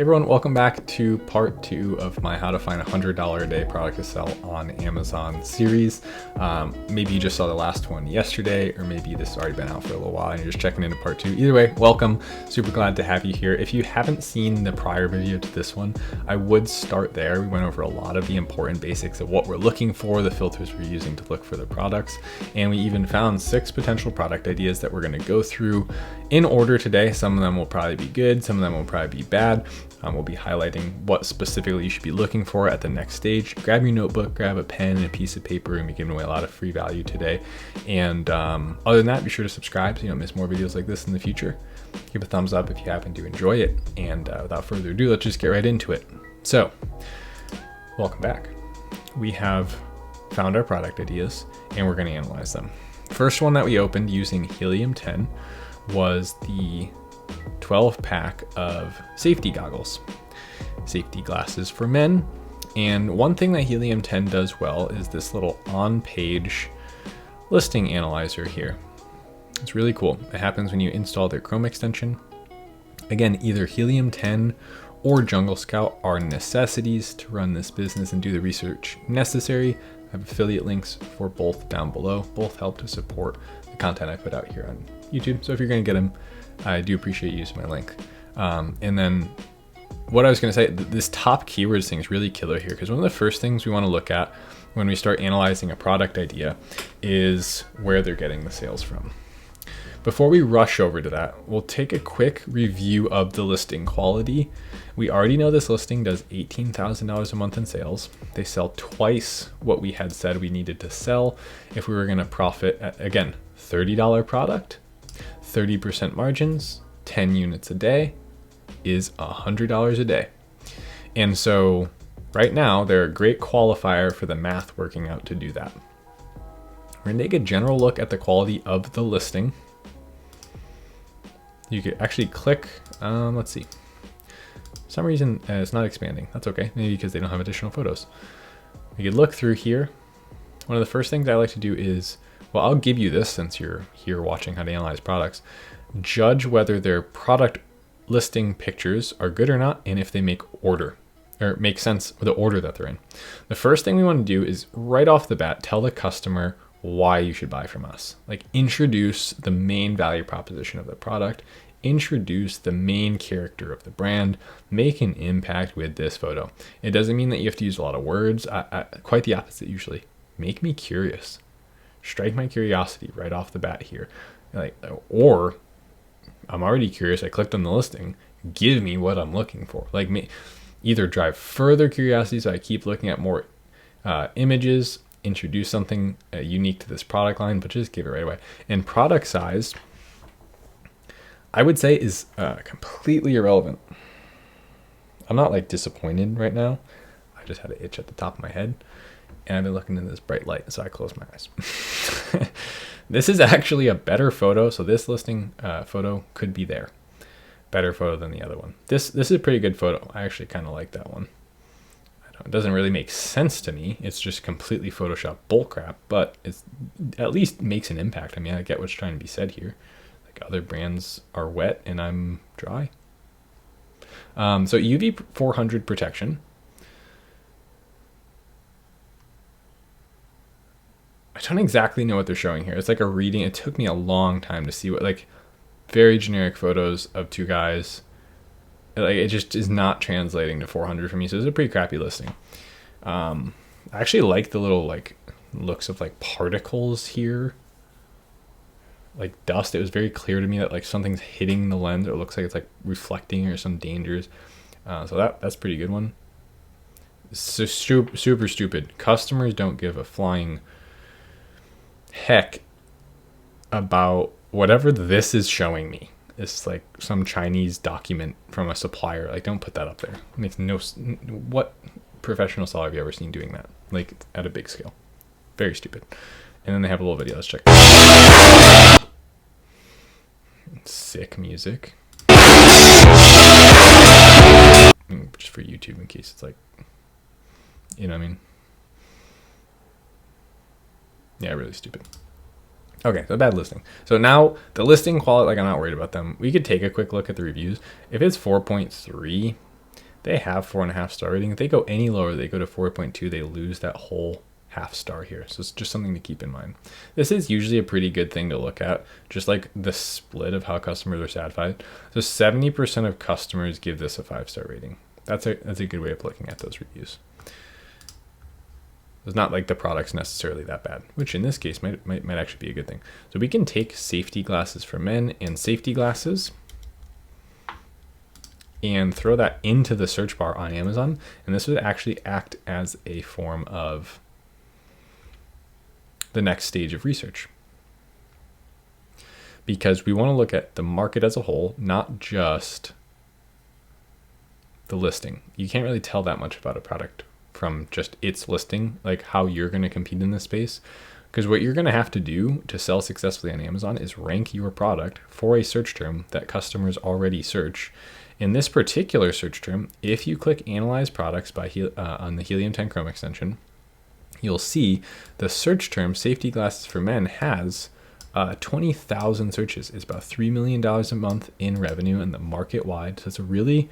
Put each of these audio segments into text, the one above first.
Hey everyone, welcome back to part 2 of my how to find $100 a day product to sell on Amazon series. Maybe you just saw the last one yesterday, or maybe this has already been out for a little while and you're just checking into part 2. Either way, welcome. Super glad to have you here. If you haven't seen the prior video to this one, I would start there. We went over a lot of the important basics of what we're looking for, the filters we're using to look for the products, and we even found 6 potential product ideas that we're going to go through in order today. Some of them will probably be good, some of them will probably be bad. We'll be highlighting what specifically you should be looking for at the next stage. Grab your notebook, grab a pen and a piece of paper, and we're giving away a lot of free value today. And other than that, be sure to subscribe so you don't miss more videos like this in the future. Give a thumbs up if you happen to enjoy it. And without further ado, let's just get right into it. So, welcome back. We have found our product ideas and we're going to analyze them. First one that we opened using Helium 10 was the 12 pack of safety goggles, safety glasses for men. And one thing that Helium 10 does well is this little on-page listing analyzer here. It's really cool. It happens when you install their Chrome extension. Again, either Helium 10 or Jungle Scout are necessities to run this business and do the research necessary. I have affiliate links for both down below. Both help to support the content I put out here on YouTube. So if you're going to get them, I do appreciate you using my link. And then what I was going to say, this top keywords thing is really killer here, because one of the first things we want to look at when we start analyzing a product idea is where they're getting the sales from. Before we rush over to that, we'll take a quick review of the listing quality. We already know this listing does $18,000 a month in sales. They sell twice what we had said we needed to sell if we were going to profit at, again, $30 product. 30% margins, 10 units a day is $100 a day. And so right now they're a great qualifier for the math working out to do that. We're gonna take a general look at the quality of the listing. You could actually click, let's see. For some reason it's not expanding. That's okay, maybe because they don't have additional photos. We could look through here. One of the first things I like to do is, well, I'll give you this since you're here watching how to analyze products. Judge whether their product listing pictures are good or not, and if they make sense with the order that they're in. The first thing we want to do is right off the bat, tell the customer why you should buy from us. Like, introduce the main value proposition of the product, introduce the main character of the brand, make an impact with this photo. It doesn't mean that you have to use a lot of words. Quite the opposite usually. Make me curious. Strike my curiosity right off the bat here. Or I'm already curious, I clicked on the listing, give me what I'm looking for. Either drive further curiosity so I keep looking at more images, introduce something unique to this product line, but just give it right away. And product size, I would say, is completely irrelevant. I'm not disappointed right now. I just had an itch at the top of my head. And I've been looking in this bright light, so I closed my eyes. This is actually a better photo, so this listing photo could be there. Better photo than the other one. This is a pretty good photo. I actually kind of like that one. It doesn't really make sense to me. It's just completely Photoshop bullcrap, but it at least makes an impact. I mean, I get what's trying to be said here. Other brands are wet and I'm dry. So UV 400 protection. I don't exactly know what they're showing here. It's like a reading. It took me a long time to see what, very generic photos of two guys. It just is not translating to 400 for me. So it's a pretty crappy listing. I actually like the little looks of particles here, like dust. It was very clear to me that something's hitting the lens, or it looks like it's reflecting or some dangers. So that's a pretty good one. So super stupid. Customers don't give a flying heck about whatever this is showing me. It's some Chinese document from a supplier. Don't put that up there. It makes no. What professional seller have you ever seen doing that? At a big scale. Very stupid. And then they have a little video. Let's check. Sick music. Just for YouTube in case it's you know what I mean? Yeah, really stupid. Okay, so bad listing. So now the listing quality, I'm not worried about them. We could take a quick look at the reviews. If it's 4.3, they have 4.5 star rating. If they go any lower, they go to 4.2, they lose that whole half star here. So it's just something to keep in mind. This is usually a pretty good thing to look at, just like the split of how customers are satisfied. So 70% of customers give this a 5-star rating. That's a good way of looking at those reviews. It's not like the product's necessarily that bad, which in this case might actually be a good thing. So we can take safety glasses for men and safety glasses and throw that into the search bar on Amazon. And this would actually act as a form of the next stage of research, because we want to look at the market as a whole, not just the listing. You can't really tell that much about a product from just its listing, like how you're going to compete in this space. Because what you're going to have to do to sell successfully on Amazon is rank your product for a search term that customers already search. In this particular search term, if you click Analyze Products by on the Helium 10 Chrome extension, you'll see the search term safety glasses for men has 20,000 searches. It's about $3 million a month in revenue in the market wide. So it's a really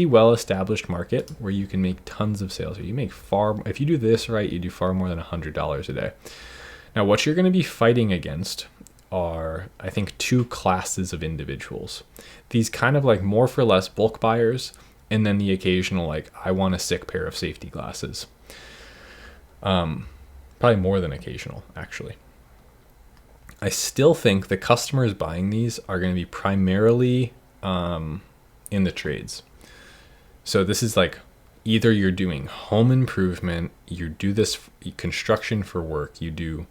well-established market where you can make tons of sales. You make if you do this right, you do far more than $100 a day. Now, what you're going to be fighting against are, I think, 2 classes of individuals. These kind of like more for less bulk buyers, and then the occasional, like, I want a sick pair of safety glasses. Probably more than occasional, actually. I still think the customers buying these are going to be primarily in the trades. So this is like either you're doing home improvement, you do this construction for work, you do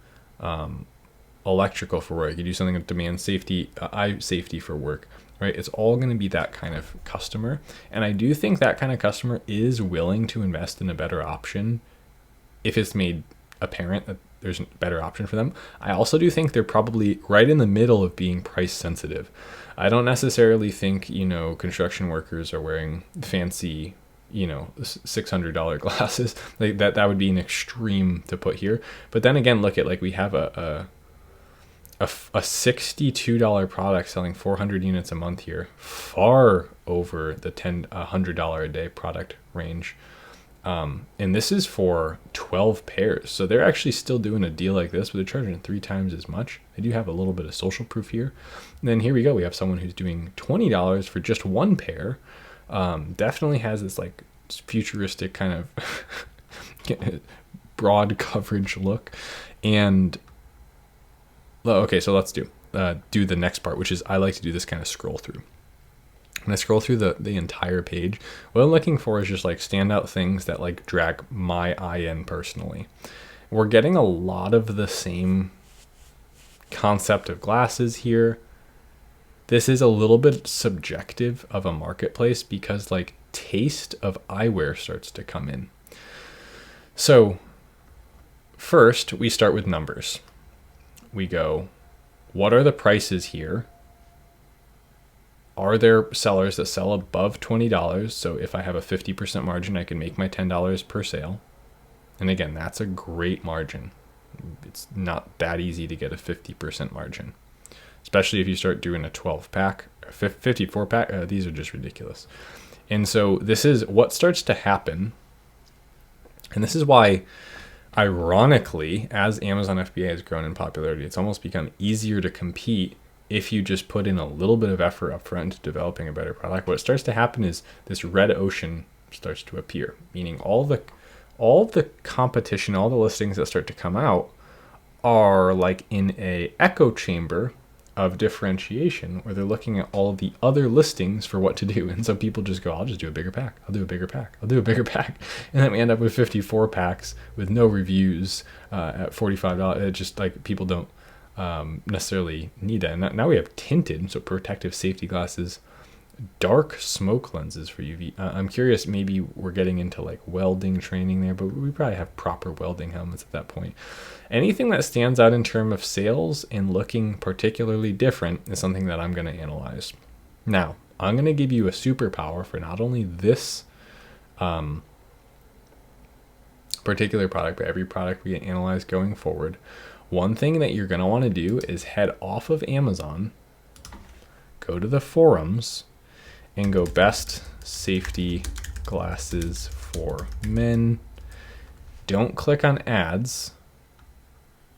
electrical for work, you do something that demands safety, eye safety for work, right? It's all going to be that kind of customer. And I do think that kind of customer is willing to invest in a better option if it's made apparent that there's a better option for them. I also do think they're probably right in the middle of being price sensitive. I don't necessarily think, construction workers are wearing fancy, $600 glasses. Like that would be an extreme to put here. But then again, look at, like, we have a $62 product selling 400 units a month here, far over the $100 a day product range. And this is for 12 pairs. So they're actually still doing a deal like this, but they're charging 3 times as much. They do have a little bit of social proof here. And then here we go. We have someone who's doing $20 for just 1 pair. Definitely has this like futuristic kind of broad coverage look. And okay, so let's do the next part, which is I like to do this kind of scroll through. When I scroll through the entire page, what I'm looking for is just like standout things that like drag my eye in personally. We're getting a lot of the same concept of glasses here. This is a little bit subjective of a marketplace because like taste of eyewear starts to come in. So first we start with numbers. We go, what are the prices here? Are there sellers that sell above $20? So if I have a 50% margin, I can make my $10 per sale. And again, that's a great margin. It's not that easy to get a 50% margin, especially if you start doing a 12-pack, 54-pack. These are just ridiculous. And so this is what starts to happen. And this is why, ironically, as Amazon FBA has grown in popularity, it's almost become easier to compete if you just put in a little bit of effort up front into developing a better product. What starts to happen is this red ocean starts to appear, meaning all the competition, all the listings that start to come out are like in a echo chamber of differentiation where they're looking at all of the other listings for what to do. And so people just go, I'll just do a bigger pack. I'll do a bigger pack. I'll do a bigger pack. And then we end up with 54 packs with no reviews at $45. It's just like people don't necessarily need that. And now we have tinted, so protective safety glasses, dark smoke lenses for UV. I'm curious, maybe we're getting into like welding training there, but we probably have proper welding helmets at that point. Anything that stands out in terms of sales and looking particularly different is something that I'm going to analyze. Now, I'm going to give you a superpower for not only this particular product, but every product we analyze going forward. One thing that you're going to want to do is head off of Amazon, go to the forums, and go best safety glasses for men. Don't click on ads.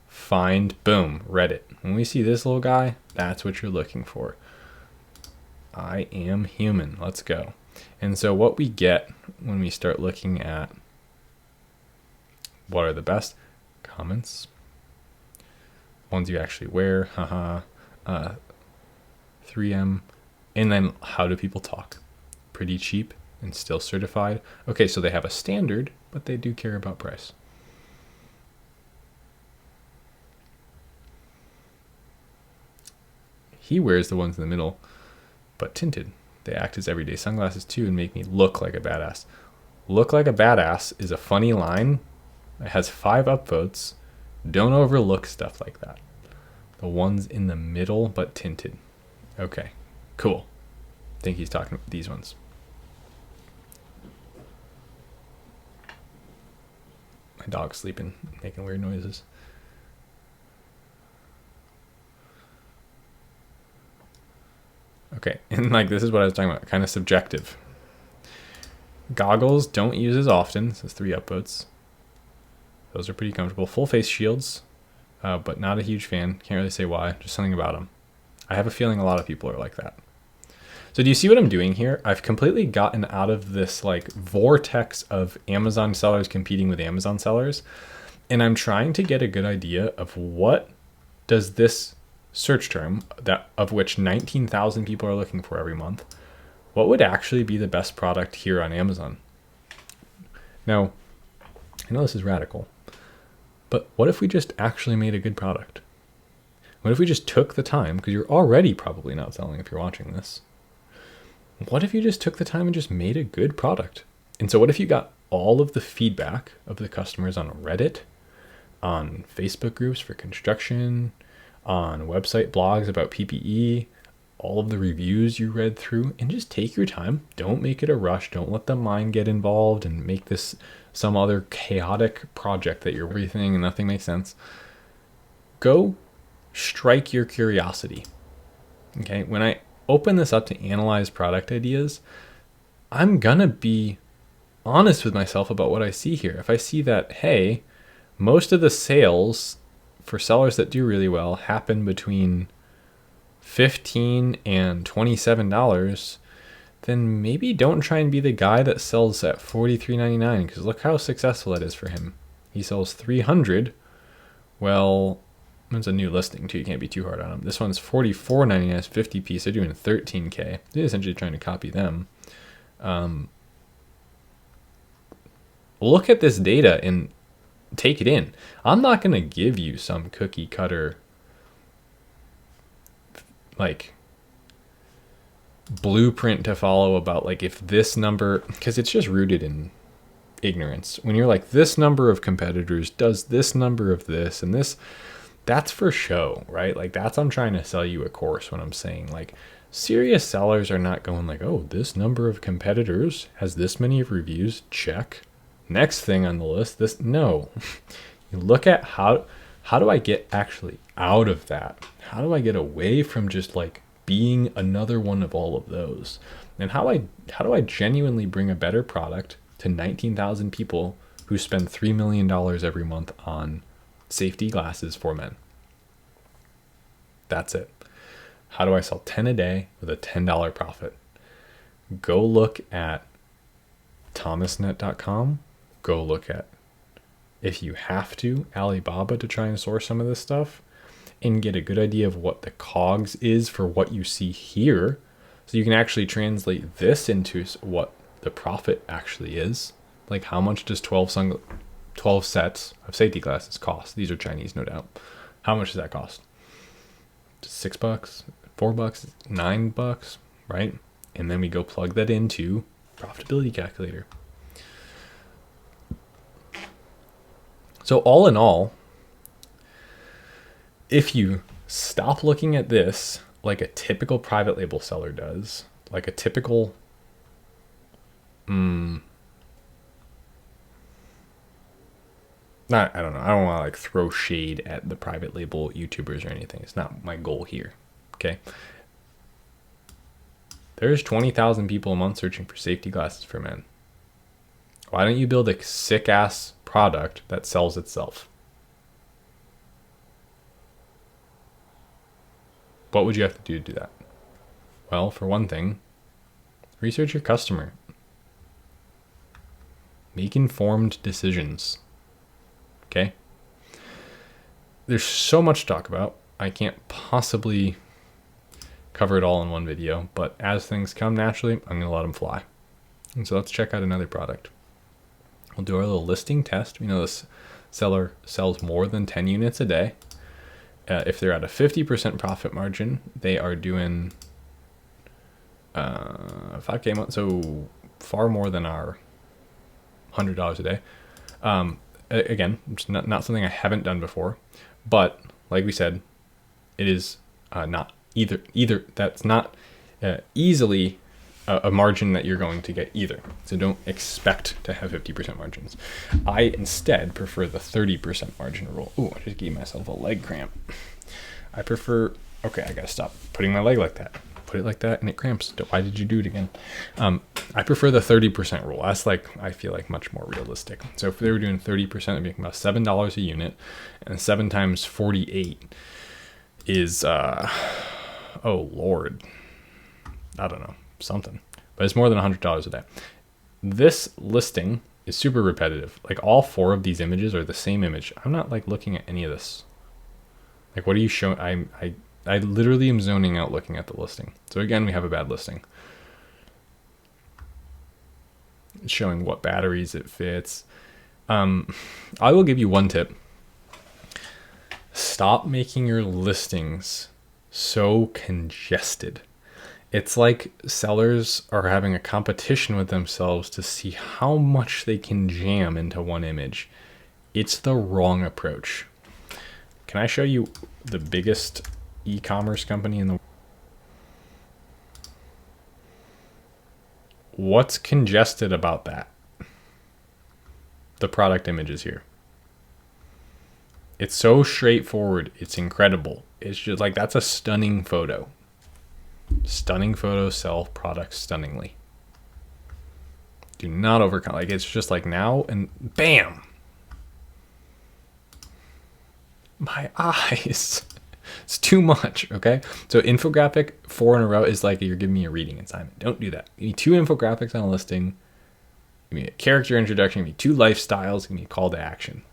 Find, boom, Reddit. When we see this little guy, that's what you're looking for. I am human. Let's go. And so what we get when we start looking at what are the best comments, ones you actually wear, 3M, and then how do people talk? Pretty cheap and still certified. Okay, so they have a standard, but they do care about price. He wears the ones in the middle, but tinted. They act as everyday sunglasses too and make me look like a badass. Look like a badass is a funny line. It has 5 upvotes. Don't overlook stuff like that. The ones in the middle, but tinted. Okay, cool. I think he's talking about these ones. My dog's sleeping, making weird noises. Okay, and like this is what I was talking about, kind of subjective. Goggles, don't use as often. This is 3 upvotes. Those are pretty comfortable. Full face shields, but not a huge fan. Can't really say why, just something about them. I have a feeling a lot of people are like that. So do you see what I'm doing here? I've completely gotten out of this like vortex of Amazon sellers competing with Amazon sellers. And I'm trying to get a good idea of what does this search term, that of which 19,000 people are looking for every month, what would actually be the best product here on Amazon? Now, I know this is radical, but what if we just actually made a good product? What if we just took the time, because you're already probably not selling if you're watching this. What if you just took the time and just made a good product? And so what if you got all of the feedback of the customers on Reddit, on Facebook groups for construction, on website blogs about PPE, all of the reviews you read through, and just take your time. Don't make it a rush. Don't let the mind get involved and make this some other chaotic project that you're everything and nothing makes sense. Go strike your curiosity. Okay, when I open this up to analyze product ideas, I'm gonna be honest with myself about what I see here. If I see that, hey, most of the sales for sellers that do really well happen between $15 and $27, then maybe don't try and be the guy that sells at $43.99, because look how successful that is for him. He sells 300. Well, it's a new listing too. You can't be too hard on him. This one's $44.99. It's 50 piece. They're doing $13K. They're essentially trying to copy them. Look at this data and take it in. I'm not going to give you some cookie cutter like blueprint to follow about like if this number, because it's just rooted in ignorance. When you're like, this number of competitors does this number of this and this, that's for show, right? Like that's, I'm trying to sell you a course when I'm saying like serious sellers are not going like, oh, this number of competitors has this many reviews, check. Next thing on the list, this, no. You look at how do I get actually out of that? How do I get away from just like being another one of all of those? And how do I genuinely bring a better product to 19,000 people who spend $3 million every month on safety glasses for men? That's it. How do I sell 10 a day with a $10 profit? Go look at thomasnet.com. Go look at, if you have to, Alibaba to try and source some of this stuff and get a good idea of what the COGS is for what you see here. So you can actually translate this into what the profit actually is. Like how much does 12 sets of safety glasses cost? These are Chinese, no doubt. How much does that cost? $6, $4, $9, right? And then we go plug that into profitability calculator. So all in all, if you stop looking at this like a typical private label seller does, like a typical I don't know. I don't want to like throw shade at the private label YouTubers or anything. It's not my goal here. Okay. There's 20,000 people a month searching for safety glasses for men. Why don't you build a sick ass product that sells itself? What would you have to do that? Well, for one thing, research your customer. Make informed decisions. Okay? There's so much to talk about. I can't possibly cover it all in one video, but as things come naturally, I'm going to let them fly. And so let's check out another product. We'll do our little listing test. We know this seller sells more than 10 units a day. If they're at a 50% profit margin, they are doing 5K a month, so far more than our $100 a day. Again, it's not something I haven't done before, but like we said, it is not either. That's not easily a margin that you're going to get either. So don't expect to have 50% margins. I instead prefer the 30% margin rule. Ooh, I just gave myself a leg cramp. I prefer, okay, I gotta stop putting my leg like that. Put it like that and it cramps. Why did you do it again? I prefer the 30% rule. That's like, I feel like much more realistic. So if they were doing 30%, it'd be about $7 a unit, and 7 times 48 is, oh Lord, I don't know, something, but it's more than $100 a day. This listing is super repetitive. Like all 4 of these images are the same image. I'm not like looking at any of this. Like, what are you showing? I literally am zoning out looking at the listing. So again, we have a bad listing. It's showing what batteries it fits. I will give you one tip. Stop making your listings so congested. It's like sellers are having a competition with themselves to see how much they can jam into one image. It's the wrong approach. Can I show you the biggest e-commerce company in the world? What's congested about that? The product images here. It's so straightforward. It's incredible. It's just like, that's a stunning photo. Stunning photos sell products stunningly. Do not overcome. Like, it's just like now and bam. My eyes. It's too much, okay? So infographic 4 in a row is like you're giving me a reading assignment. Don't do that. Give me 2 infographics on a listing. Give me a character introduction. Give me 2 lifestyles. Give me a call to action.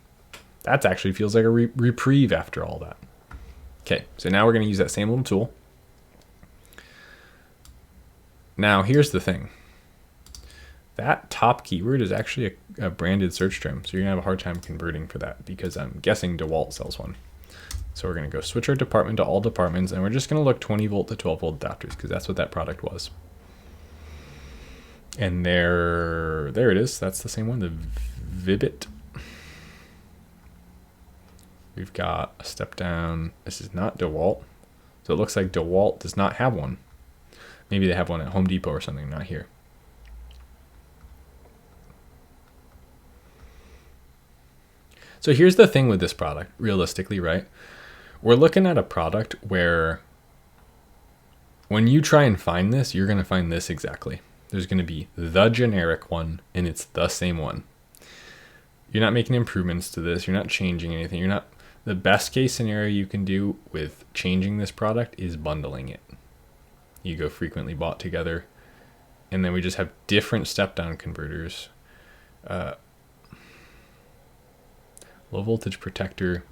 That actually feels like a reprieve after all that. Okay, so now we're going to use that same little tool. Now, here's the thing. That top keyword is actually a branded search term, so you're going to have a hard time converting for that because I'm guessing DeWalt sells one. So we're going to go switch our department to all departments, and we're just going to look 20 volt to 12 volt adapters because that's what that product was. And there it is. That's the same one, the Vivit. We've got a step down. This is not DeWalt. So it looks like DeWalt does not have one. Maybe they have one at Home Depot or something, not here. So here's the thing with this product, realistically, right? We're looking at a product where when you try and find this, you're going to find this exactly. There's going to be the generic one, and it's the same one. You're not making improvements to this. You're not changing anything. You're not. The best case scenario you can do with changing this product is bundling it. You go frequently bought together, and then we just have different step-down converters. Low voltage protector.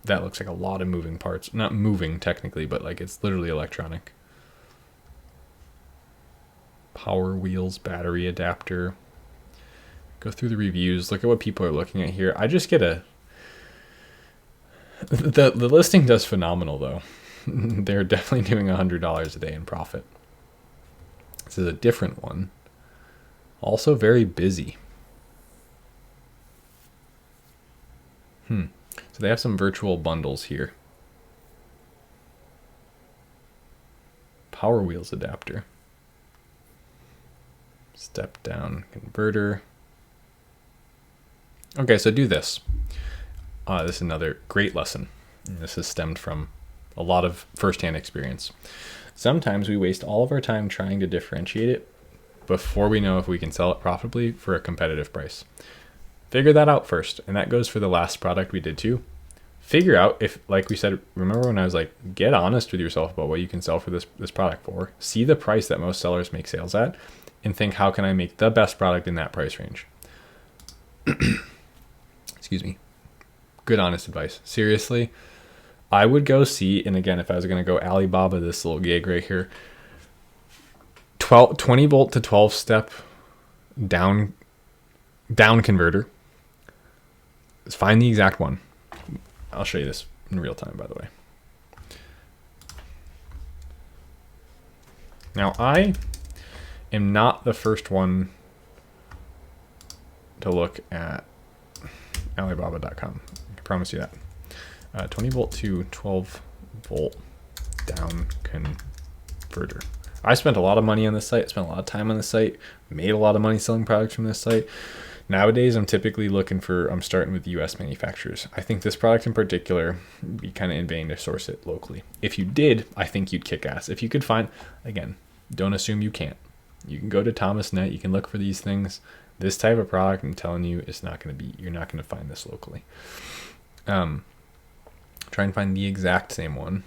That looks like a lot of moving parts. Not moving technically, but like it's literally electronic. Power wheels, battery adapter. Go through the reviews. Look at what people are looking at here. I just get a... The listing does phenomenal though. They're definitely doing $100 a day in profit. This is a different one. Also very busy. So they have some virtual bundles here. Power wheels adapter. Step down converter. Okay, so do this. This is another great lesson. This has stemmed from a lot of firsthand experience. Sometimes we waste all of our time trying to differentiate it before we know if we can sell it profitably for a competitive price. Figure that out first, and that goes for the last product we did too. Figure out if, like we said, remember when I was like, get honest with yourself about what you can sell for this product for. See the price that most sellers make sales at, and think, how can I make the best product in that price range? Excuse me. Good honest advice. Seriously, I would go see, and again, if I was going to go Alibaba, this little gig right here, 20 volt to 12 step down converter. Let's find the exact one. I'll show you this in real time, by the way. Now, I am not the first one to look at Alibaba.com. I promise you that. 20 volt to 12 volt down converter. I spent a lot of money on this site, spent a lot of time on this site, made a lot of money selling products from this site. Nowadays, I'm typically I'm starting with US manufacturers. I think this product in particular would be kind of in vain to source it locally. If you did, I think you'd kick ass. If you could find, again, don't assume you can't. You can go to ThomasNet, you can look for these things. This type of product, I'm telling you, you're not going to find this locally. Try and find the exact same one.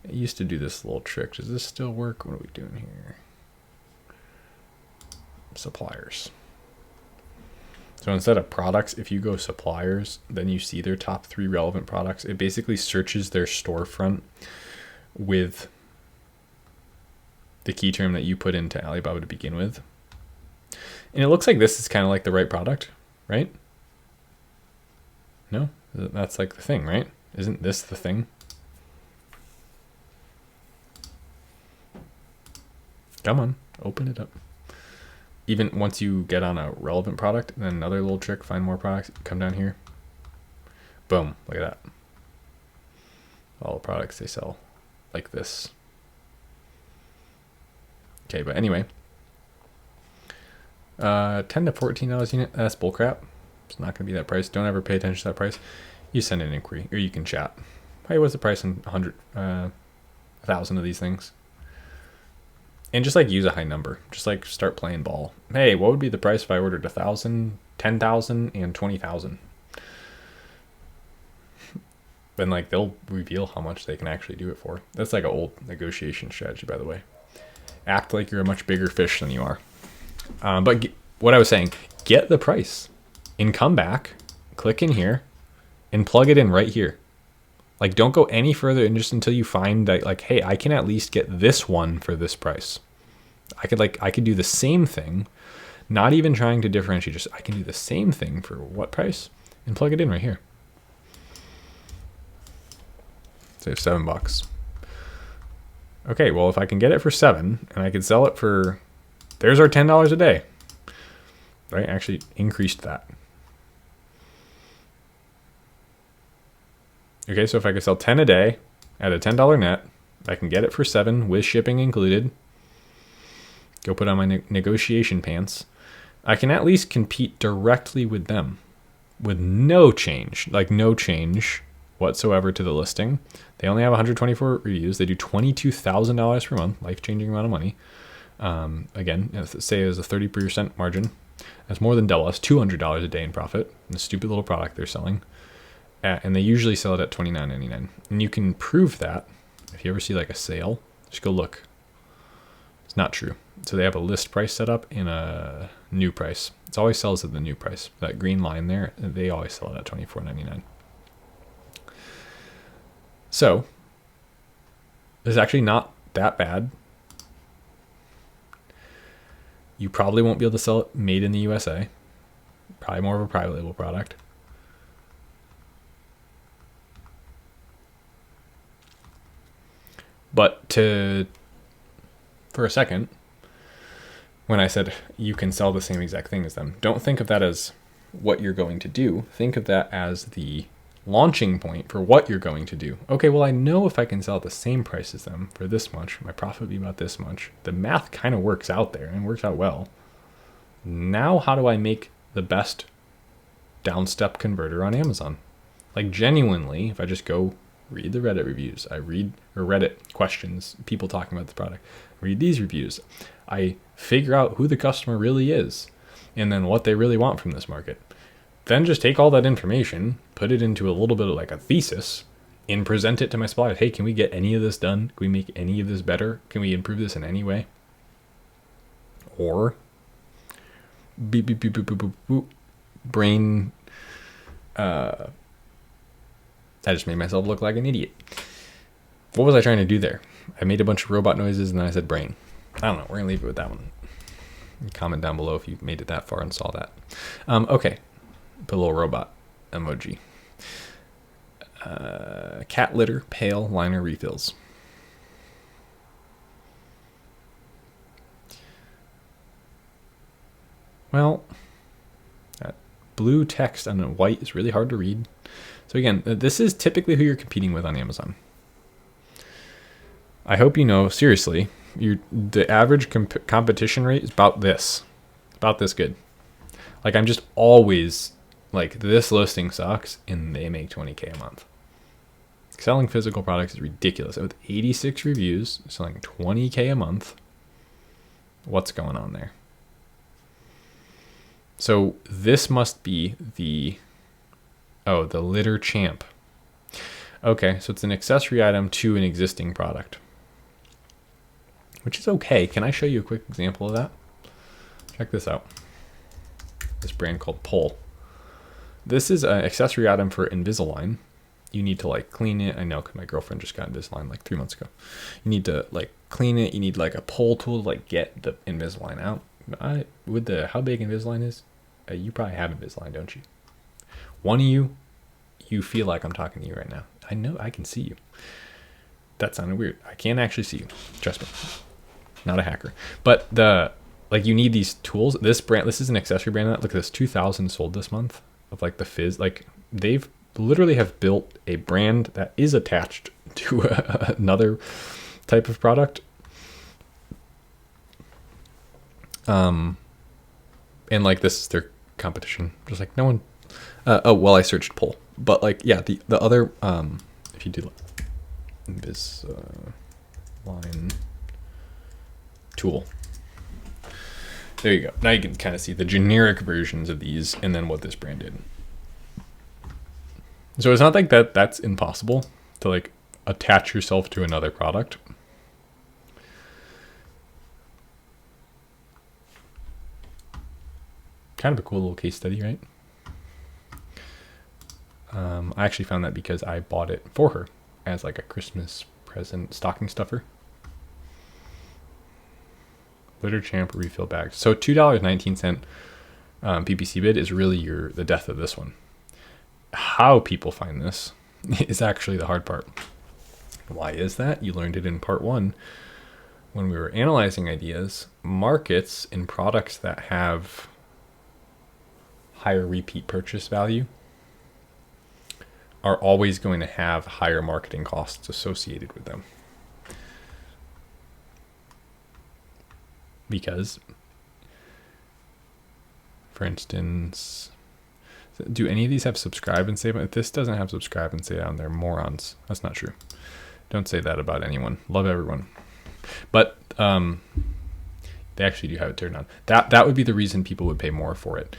It used to do this little trick. Does this still work? What are we doing here? Suppliers. So instead of products, if you go suppliers, then you see their top 3 relevant products. It basically searches their storefront with the key term that you put into Alibaba to begin with. And it looks like this is kind of like the right product, right? No? That's like the thing, right? Isn't this the thing? Come on, open it up. Even once you get on a relevant product, then another little trick, find more products, come down here. Boom, look at that. All the products they sell like this. Okay, but anyway. $10 to $14 unit, that's bullcrap. It's not gonna be that price. Don't ever pay attention to that price. You send an inquiry, or you can chat. Hey, what's the price on 1,000 of these things? And just like use a high number. Just like start playing ball. Hey, what would be the price if I ordered 1,000, 10,000, and 20,000? Then like they'll reveal how much they can actually do it for. That's like an old negotiation strategy, by the way. Act like you're a much bigger fish than you are. What I was saying, get the price and come back, click in here, and plug it in right here. Like, don't go any further and just until you find that, like, hey, I can at least get this one for this price. I could do the same thing, not even trying to differentiate, just I can do the same thing for what price and plug it in right here. Save $7. Okay, well, if I can get it for $7 and I could sell it for, there's our $10 a day, right? Actually increased that. Okay, so if I could sell 10 a day at a $10 net, I can get it for $7 with shipping included. Go put on my negotiation pants. I can at least compete directly with them with no change whatsoever to the listing. They only have 124 reviews. They do $22,000 per month, life-changing amount of money. Again, say it was a 30% margin. That's more than double. That's $200 a day in profit. The stupid little product they're selling. And they usually sell it at $29.99. And you can prove that if you ever see like a sale, just go look. It's not true. So they have a list price set up and a new price. It always sells at the new price. That green line there, they always sell it at $24.99. So it's actually not that bad. You probably won't be able to sell it made in the USA. Probably more of a private label product. But for a second, when I said you can sell the same exact thing as them, don't think of that as what you're going to do. Think of that as the launching point for what you're going to do. Okay, well, I know if I can sell at the same price as them for this much, my profit would be about this much. The math kind of works out there and works out well. Now, how do I make the best downstep converter on Amazon? Like genuinely, if I just go read the Reddit reviews. I read or Reddit questions, people talking about the product. Read these reviews. I figure out who the customer really is and then what they really want from this market. Then just take all that information, put it into a little bit of like a thesis, and present it to my suppliers. Hey, can we get any of this done? Can we make any of this better? Can we improve this in any way? Or beep, beep, beep, beep, beep, beep, beep, brain. I just made myself look like an idiot. What was I trying to do there? I made a bunch of robot noises and then I said brain. I don't know. We're going to leave it with that one. Comment down below if you made it that far and saw that. Okay. Put a little robot emoji. Cat litter, pail, liner refills. Well, that blue text on white is really hard to read. So again, this is typically who you're competing with on Amazon. I hope you know, seriously, the average competition rate is about this good. Like I'm just always like, this listing sucks and they make $20K a month. Selling physical products is ridiculous. With 86 reviews, selling $20K a month, what's going on there? So this must be the litter champ. Okay, so it's an accessory item to an existing product, which is okay. Can I show you a quick example of that? Check this out. This brand called Pull. This is an accessory item for Invisalign. You need to like clean it. I know because my girlfriend just got Invisalign like 3 months ago. You need to like clean it. You need like a pull tool to like get the Invisalign out. How big Invisalign is, you probably have Invisalign, don't you? One of you feel like I'm talking to you right now. I know I can see you. That sounded weird. I can't actually see you. Trust me. Not a hacker. But you need these tools. This is an accessory brand. Look at this, 2,000 sold this month of like the Fizz. Like they've literally have built a brand that is attached to another type of product. And like this is their competition. Just like no one. I searched Pull, but like yeah, the other if you do this line tool. There you go. Now you can kind of see the generic versions of these and then what this brand did. So it's not like that's impossible to like attach yourself to another product. Kind of a cool little case study, right? I actually found that because I bought it for her as like a Christmas present stocking stuffer. Litter Champ refill bags. So $2.19 PPC bid is really the death of this one. How people find this is actually the hard part. Why is that? You learned it in part 1 when we were analyzing ideas. Markets in products that have higher repeat purchase value are always going to have higher marketing costs associated with them. Because, for instance, do any of these have subscribe and save? If this doesn't have subscribe and save on, they're morons. That's not true. Don't say that about anyone. Love everyone. But they actually do have it turned on. That would be the reason people would pay more for it,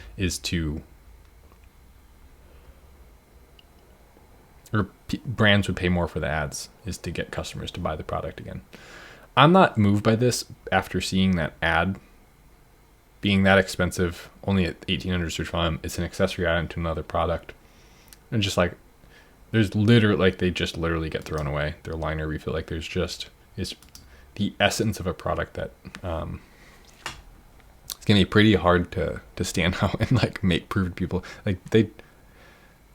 brands would pay more for the ads, is to get customers to buy the product again. I'm not moved by this after seeing that ad being that expensive, only at 1,800 search volume. It's an accessory item to another product. And just like, there's literally, like they just literally get thrown away. Their liner refill, like there's just, it's the essence of a product that it's going to be pretty hard to stand out and like prove to people. Like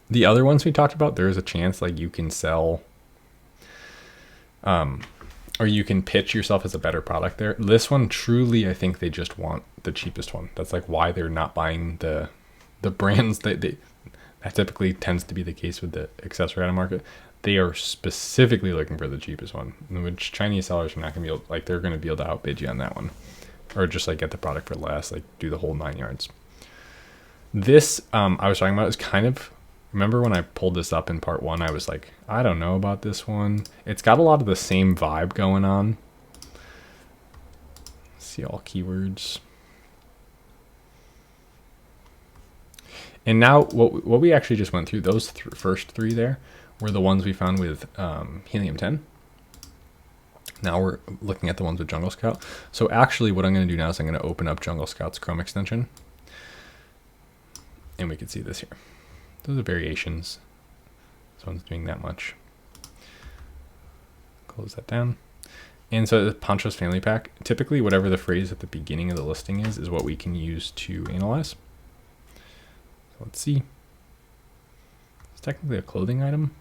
the other ones we talked about, there is a chance like you can sell, or you can pitch yourself as a better product there. This one, truly, I think they just want the cheapest one. That's like why they're not buying the brands that typically tends to be the case with the accessory item market. They are specifically looking for the cheapest one, which Chinese sellers are not going to be able, like they're going to be able to outbid you on that one, or just like get the product for less, like do the whole 9 yards. This I was talking about is kind of Remember when I pulled this up in part 1, I was like, I don't know about this one. It's got a lot of the same vibe going on. See all keywords. And now what we actually just went through, those first 3 there were the ones we found with Helium-10. Now we're looking at the ones with Jungle Scout. So actually what I'm going to do now is I'm going to open up Jungle Scout's Chrome extension. And we can see this here. Those are variations. This one's doing that much. Close that down. And so the Ponchos family pack, typically whatever the phrase at the beginning of the listing is what we can use to analyze. So let's see. It's technically a clothing item.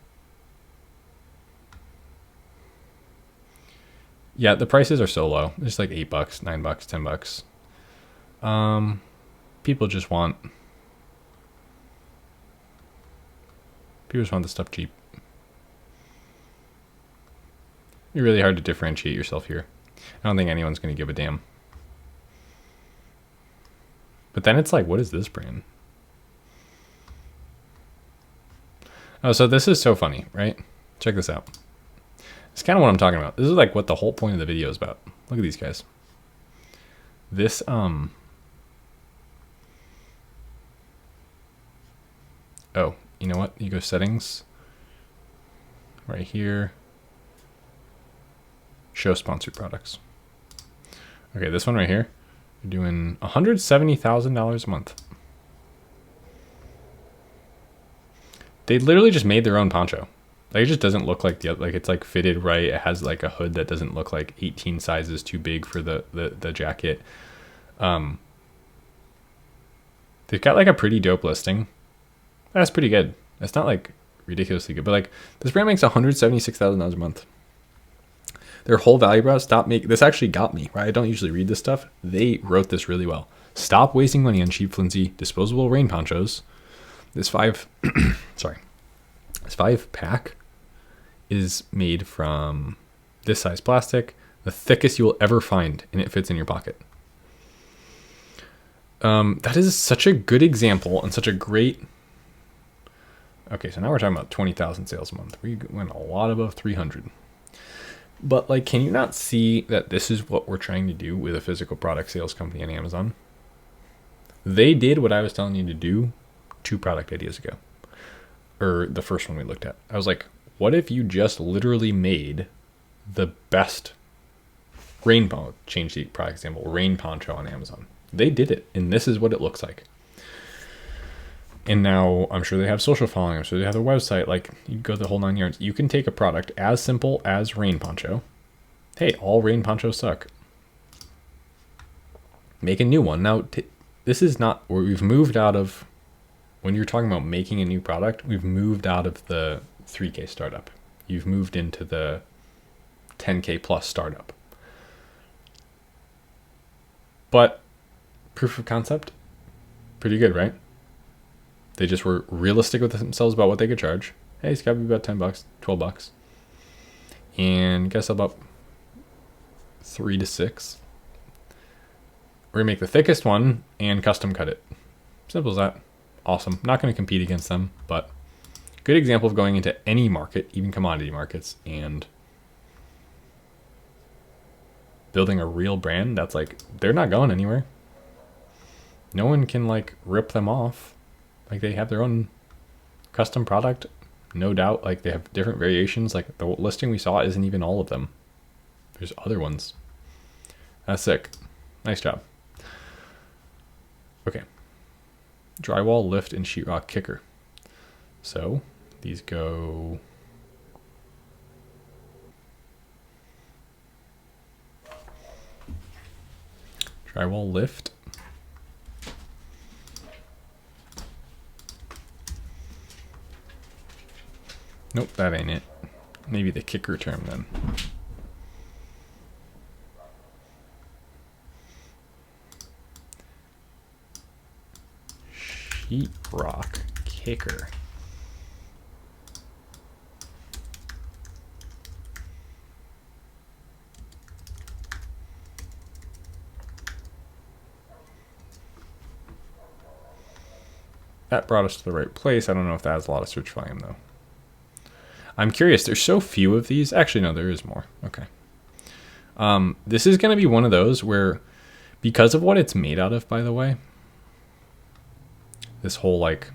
Yeah, the prices are so low. It's like $8, $9, $10. People just want the stuff cheap. It's really hard to differentiate yourself here. I don't think anyone's going to give a damn. But then it's like, what is this brand? Oh, so this is so funny, right? Check this out. It's kind of what I'm talking about. This is like what the whole point of the video is about. Look at these guys. This, oh, you know what? You go settings. Right here. Show sponsored products. Okay, this one right here. You're doing $170,000 a month. They literally just made their own poncho. Like, it just doesn't look like the other, like it's like fitted right. It has like a hood that doesn't look like 18 sizes too big for the jacket. They've got like a pretty dope listing. That's pretty good. It's not like ridiculously good, but like this brand makes $176,000 a month. Their whole value prop, this actually got me, right? I don't usually read this stuff. They wrote this really well. Stop wasting money on cheap, flimsy, disposable rain ponchos. This 5 pack is made from this size plastic, the thickest you will ever find, and it fits in your pocket. That is such a good example and such a great. Okay, so now we're talking about 20,000 sales a month. We went a lot above 300. But like, can you not see that this is what we're trying to do with a physical product sales company on Amazon? They did what I was telling you to do 2 product ideas ago. Or the first one we looked at. I was like, what if you just literally made the best rain poncho, change the product example, rain poncho on Amazon? They did it, and this is what it looks like. And now I'm sure they have social following. I'm sure they have their website. Like, you go the whole 9 yards. You can take a product as simple as rain poncho. Hey, all rain ponchos suck. Make a new one. Now, this is not where we've moved out of. When you're talking about making a new product, we've moved out of the 3K startup. You've moved into the 10K plus startup. But proof of concept, pretty good, right? They just were realistic with themselves about what they could charge. Hey, it's got to be about $10, $12. And guess about 3 to 6. We're going to make the thickest one and custom cut it. Simple as that. Awesome. Not going to compete against them, but good example of going into any market, even commodity markets, and building a real brand that's like, they're not going anywhere. No one can like rip them off. Like, they have their own custom product, no doubt. Like, they have different variations. Like, the listing we saw isn't even all of them. There's other ones. That's sick. Nice job. Okay. Drywall, lift, and sheetrock kicker. So these go. Drywall, lift. Nope, that ain't it. Maybe the kicker term then. Sheetrock kicker. that brought us to the right place. I don't know if that has a lot of search volume though. I'm curious, there's so few of these. Actually, no, there is more. Okay. This is going to be one of those where, because of what it's made out of, by the way, this whole like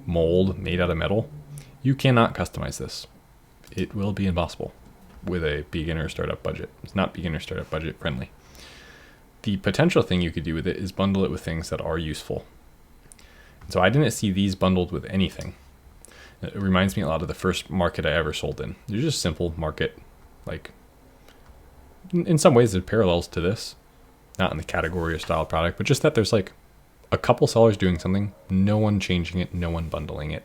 mold made out of metal, you cannot customize this. It will be impossible with a beginner startup budget. It's not beginner startup budget friendly. The potential thing you could do with it is bundle it with things that are useful. So I didn't see these bundled with anything. It reminds me a lot of the first market I ever sold in. They're just simple market, like in some ways there's parallels to this, not in the category or style product, but just that there's like a couple sellers doing something, no one changing it, no one bundling it.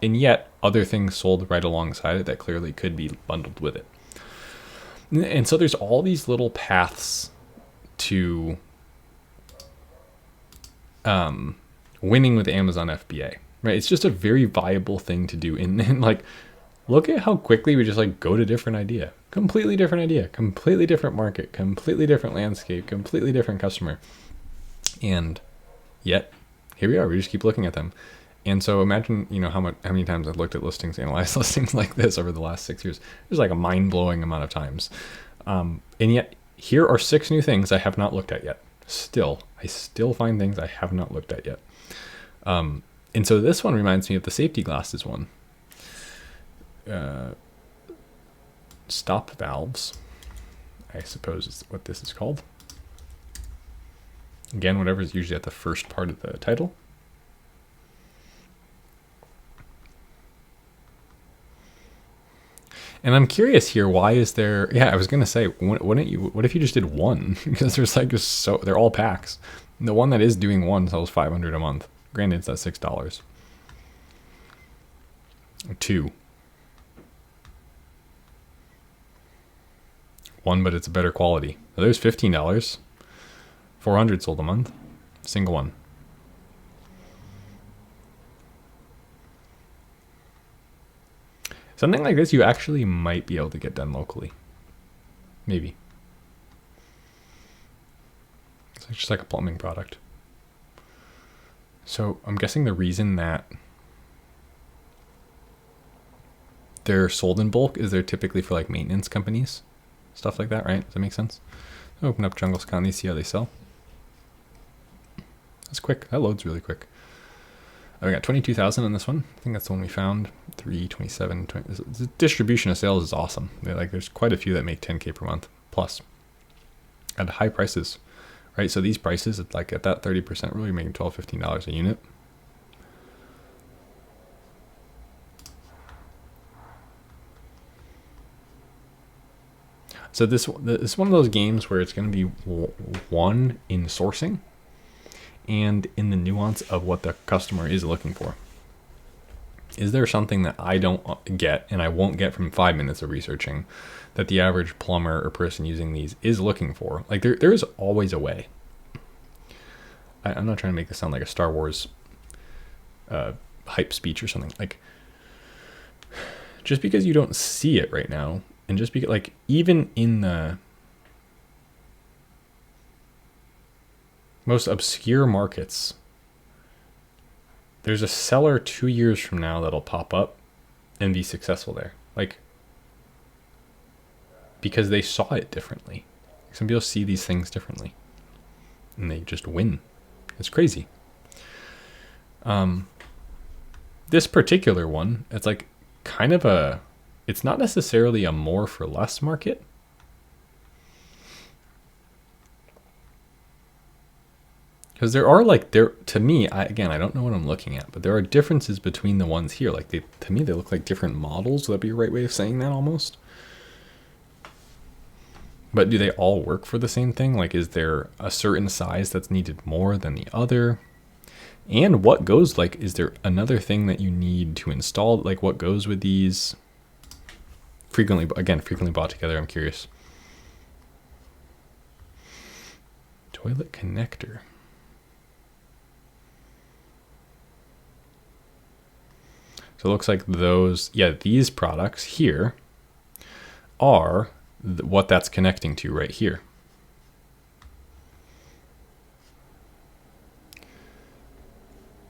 And yet other things sold right alongside it that clearly could be bundled with it. And so there's all these little paths to winning with Amazon FBA, right? It's just a very viable thing to do. And like, look at how quickly we just like go to different idea, completely different market, completely different landscape, completely different customer. And yet here we are, we just keep looking at them. And so imagine, how many times I've looked at listings, analyzed listings like this over the last 6 years. There's like a mind-blowing amount of times. And yet here are 6 new things I have not looked at yet. I still find things I have not looked at yet. And so this one reminds me of the safety glasses one. Stop valves, I suppose is what this is called. Again, whatever is usually at the first part of the title. And I'm curious here, why is there, I was going to say, what if you just did one? Because there's like they're all packs. The one that is doing one sells $500 a month. Granted, it's at $6. 2. 1, but it's a better quality. So there's $15. 400 sold a month. Single one. Something like this you actually might be able to get done locally. Maybe. It's just like a plumbing product. So I'm guessing the reason that they're sold in bulk is they're typically for like maintenance companies. Stuff like that, right? Does that make sense? Open up Jungle Scout, see how they sell. That's quick. That loads really quick. We got 22,000 on this one. I think that's the one we found. 327. The distribution of sales is awesome. There's quite a few that make 10K per month plus at high prices, right? So these prices, at that 30% rule, you're making $12, $15 a unit. So this is one of those games where it's going to be one in sourcing and in the nuance of what the customer is looking for. Is there something that I don't get and I won't get from 5 minutes of researching that the average plumber or person using these is looking for? Like there is always a way. I'm not trying to make this sound like a Star Wars hype speech or something. Like, just because you don't see it right now, and just because, like, even in the most obscure markets, there's a seller 2 years from now that'll pop up and be successful there. Like, because they saw it differently. Some people see these things differently and they just win. It's crazy. This particular one, it's like kind of it's not necessarily a more for less market. Because there are to me, I don't know what I'm looking at, but there are differences between the ones here. Like to me, they look like different models. Would that be a right way of saying that almost? But do they all work for the same thing? Like, is there a certain size that's needed more than the other? And what goes, like, is there another thing that you need to install? Like, what goes with these? Frequently bought together, I'm curious. Toilet connector. So it looks like these products here are what that's connecting to right here.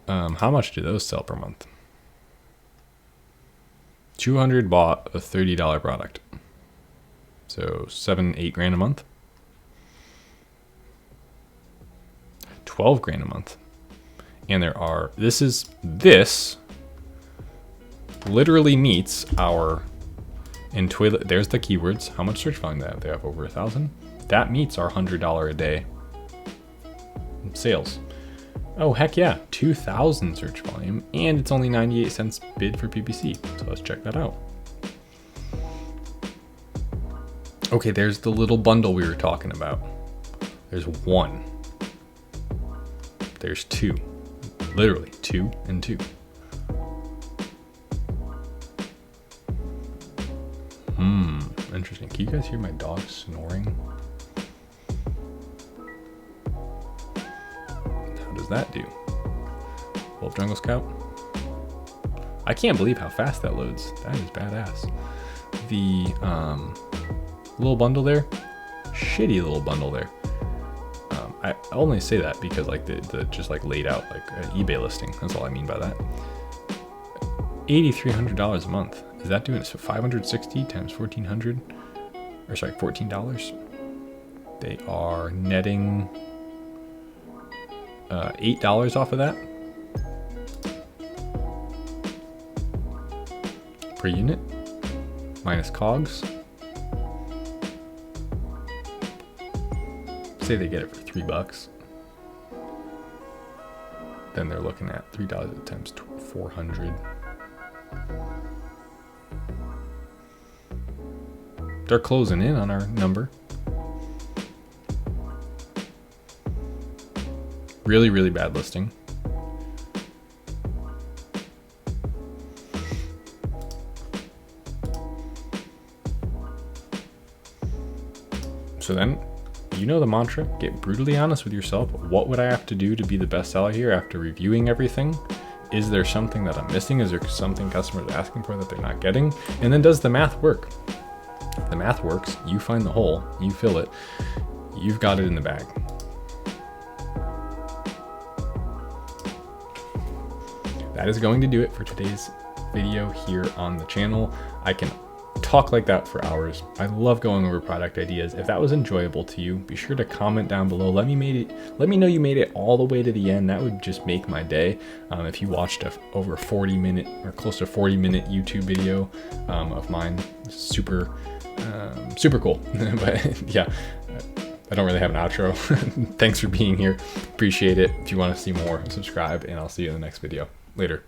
How much do those sell per month? 200 bought a $30 product. So 7-8 grand a month. 12 grand a month. And this literally meets our in toilet. There's the keywords. How much search volume they have? They have over 1,000. That meets our $100 a day sales. Oh, heck yeah. 2,000 search volume, and it's only 98 cents bid for PPC. So let's check that out. Okay, there's the little bundle we were talking about. There's one. There's two. Literally 2 and 2. Interesting. Can you guys hear my dog snoring? How does that do? Wolf Jungle Scout? I can't believe how fast that loads. That is badass. The little bundle there, shitty little bundle there. I only say that because like the just like laid out like an eBay listing. That's all I mean by that. $8,300 a month. Is that doing it? So 560 times 1,400, or sorry, $14. They are netting $8 off of that per unit, minus COGS. Say they get it for $3. Then they're looking at $3 times 400. They're closing in on our number. Really, really bad listing. So then, you know the mantra, get brutally honest with yourself. What would I have to do to be the best seller here after reviewing everything? Is there something that I'm missing? Is there something customers are asking for that they're not getting? And then does the math work? The math works. You find the hole, you fill it, you've got it in the bag. That is going to do it for today's video here on the channel. I can talk like that for hours. I love going over product ideas. If that was enjoyable to you, be sure to comment down below. Let me know you made it all the way to the end. That would just make my day. If you watched over 40-minute or close to 40-minute YouTube video of mine, super cool. But yeah, I don't really have an outro. Thanks for being here. Appreciate it. If you want to see more, subscribe, and I'll see you in the next video. Later.